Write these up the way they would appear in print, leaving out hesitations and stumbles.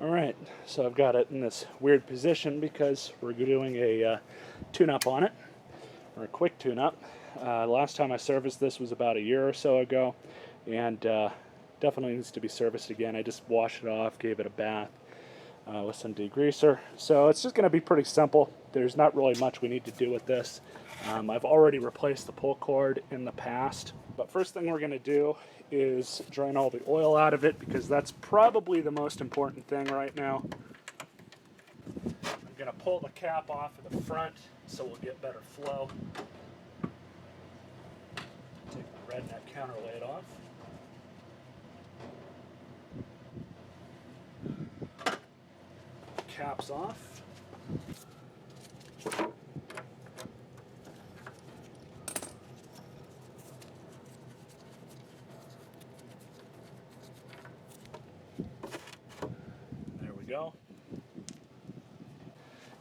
Alright, so I've got it in this weird position because we're doing a tune-up on it, or a quick tune-up. Last time I serviced this was about a year or so ago, and definitely needs to be serviced again. I just washed it off, gave it a bath with some degreaser. So it's just going to be pretty simple. There's not really much we need to do with this. I've already replaced the pull cord in the past, but first thing we're going to do is drain all the oil out of it, because that's probably the most important thing right now. I'm going to pull the cap off of the front so we'll get better flow. Take the redneck counterweight off. Caps off. There we go.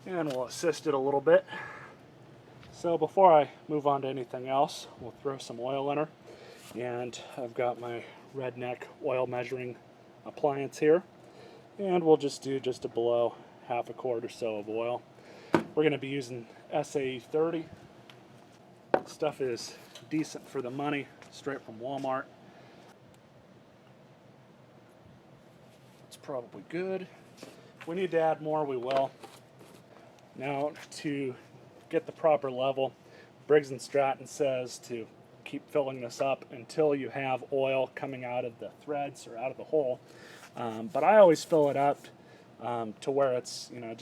And we'll assist it a little bit. So before I move on to anything else, we'll throw some oil in her. And I've got my redneck oil measuring appliance here. And we'll just do just below half a quart or so of oil. We're going to be using SAE 30. Stuff is decent for the money, straight from Walmart. It's probably good. If we need to add more, we will. Now, to get the proper level, Briggs & Stratton says to keep filling this up until you have oil coming out of the threads or out of the hole. But I always fill it up to where it's, you know,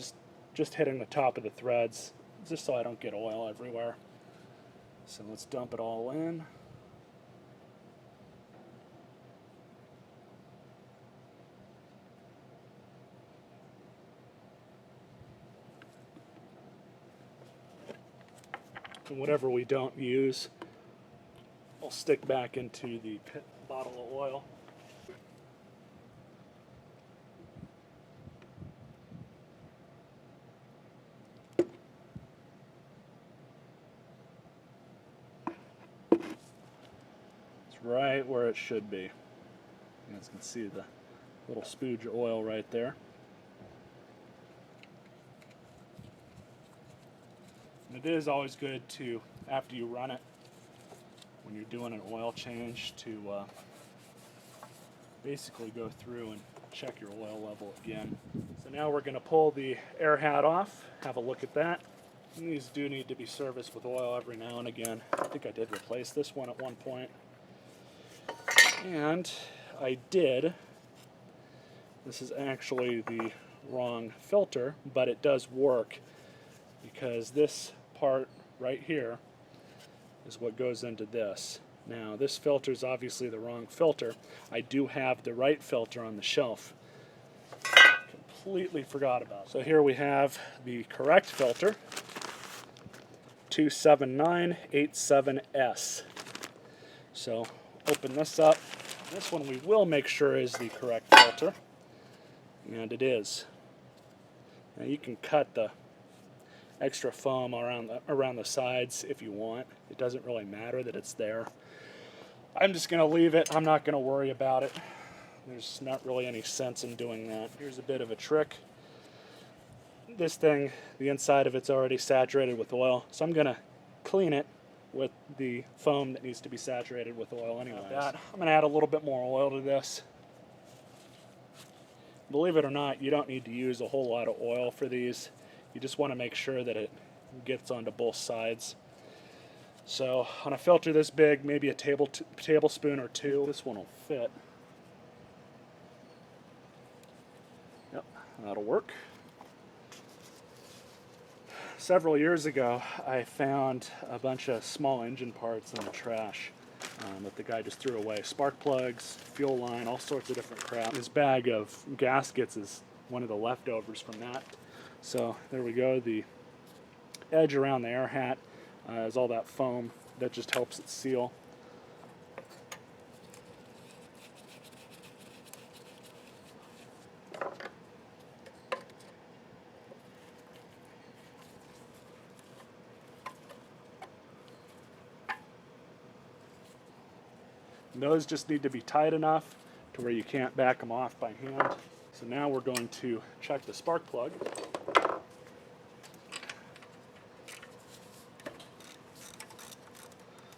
just hitting the top of the threads, just so I don't get oil everywhere. So let's dump it all in. And whatever we don't use, we'll stick back into the bottle of oil. It's right where it should be. You guys can see the little spooge of oil right there. And it is always good to, after you run it, when you're doing an oil change, to basically go through and check your oil level again. So now we're going to pull the air hat off, have a look at that. And these do need to be serviced with oil every now and again. I think I did replace this one at one point. And I did. This is actually the wrong filter, but it does work, because this part right here is what goes into this. Now, this filter is obviously the wrong filter. I do have the right filter on the shelf. Completely forgot about it. So here we have the correct filter, 27987S. So open this up. This one we will make sure is the correct filter, and it is. Now you can cut the extra foam around the sides if you want. It doesn't really matter that it's there. I'm just going to leave it. I'm not going to worry about it. There's not really any sense in doing that. Here's a bit of a trick. This thing, the inside of it's already saturated with oil, so I'm going to clean it with the foam that needs to be saturated with oil anyways. I'm going to add a little bit more oil to this. Believe it or not, you don't need to use a whole lot of oil for these. You just want to make sure that it gets onto both sides. So on a filter this big, maybe a tablespoon or two. This one will fit. Yep, that'll work. Several years ago, I found a bunch of small engine parts in the trash that the guy just threw away. Spark plugs, fuel line, all sorts of different crap. This bag of gaskets is one of the leftovers from that. So there we go. The edge around the air hat is all that foam that just helps it seal. And those just need to be tight enough to where you can't back them off by hand. So now we're going to check the spark plug.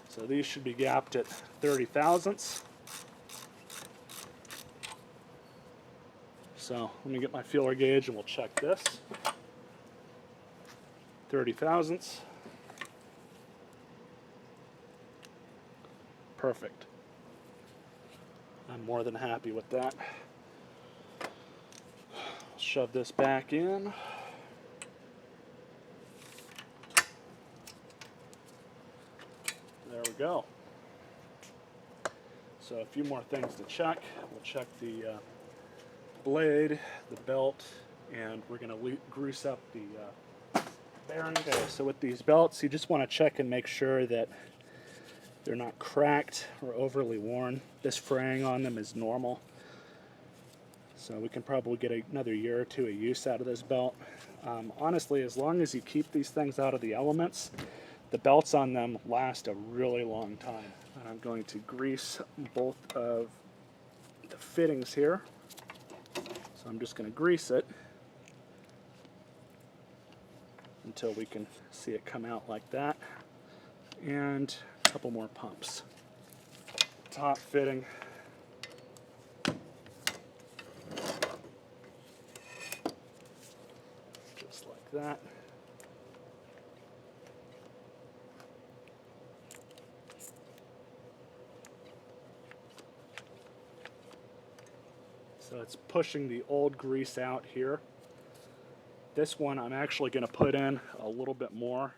So these should be gapped at 30 thousandths. So let me get my feeler gauge and we'll check this. 30 thousandths. Perfect. I'm more than happy with that. Shove this back in. There we go. So a few more things to check. We'll check the blade, the belt, and we're going to grease up the bearing. Okay, so with these belts, you just want to check and make sure that they're not cracked or overly worn. This fraying on them is normal. So we can probably get another year or two of use out of this belt. Honestly, as long as you keep these things out of the elements, the belts on them last a really long time. And I'm going to grease both of the fittings here. So I'm just going to grease it until we can see it come out like that. And a couple more pumps. Top fitting. Just like that. So it's pushing the old grease out here. This one I'm actually going to put in a little bit more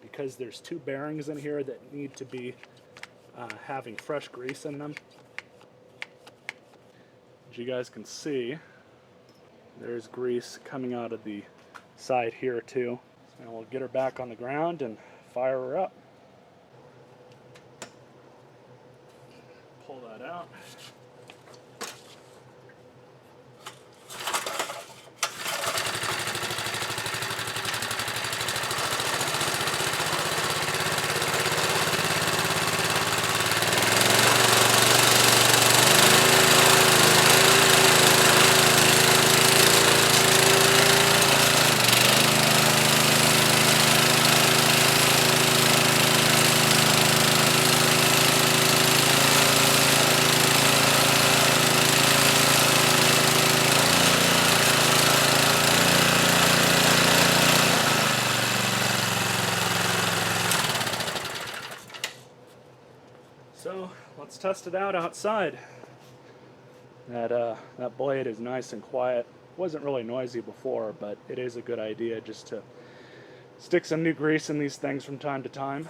because there's two bearings in here that need to be having fresh grease in them. As you guys can see, there's grease coming out of the side here too. So we'll get her back on the ground and fire her up. Pull that out. So let's test it out outside. That blade is nice and quiet. Wasn't really noisy before, but it is a good idea just to stick some new grease in these things from time to time.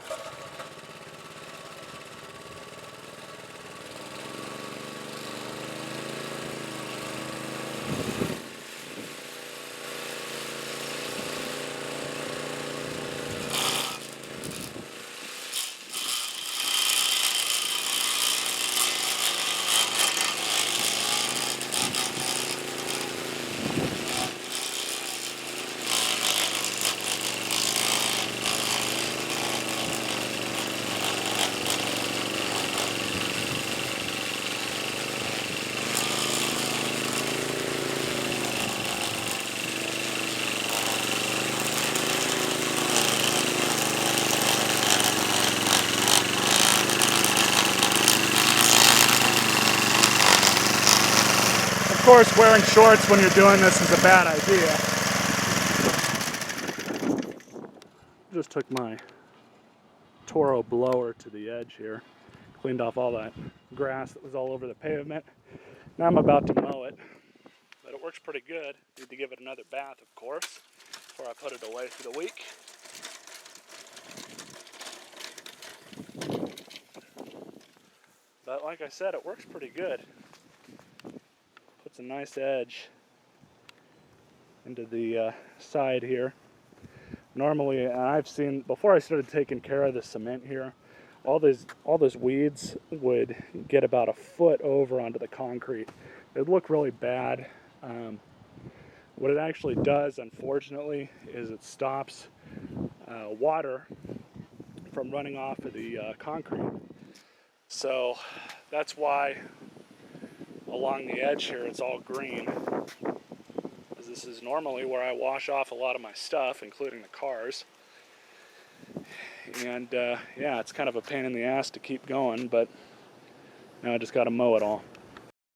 Of course, wearing shorts when you're doing this is a bad idea. Just took my Toro blower to the edge here, cleaned off all that grass that was all over the pavement. Now I'm about to mow it, but it works pretty good. Need to give it another bath, of course, before I put it away for the week. But like I said, it works pretty good. Puts a nice edge into the side here. Normally, and I've seen, before I started taking care of the cement here, all those weeds would get about a foot over onto the concrete. It'd look really bad. What it actually does, unfortunately, is it stops water from running off of the concrete. So that's why a along the edge here it's all green. This is normally where I wash off a lot of my stuff, including the cars. And yeah, it's kind of a pain in the ass to keep going, but now I just got to mow it all.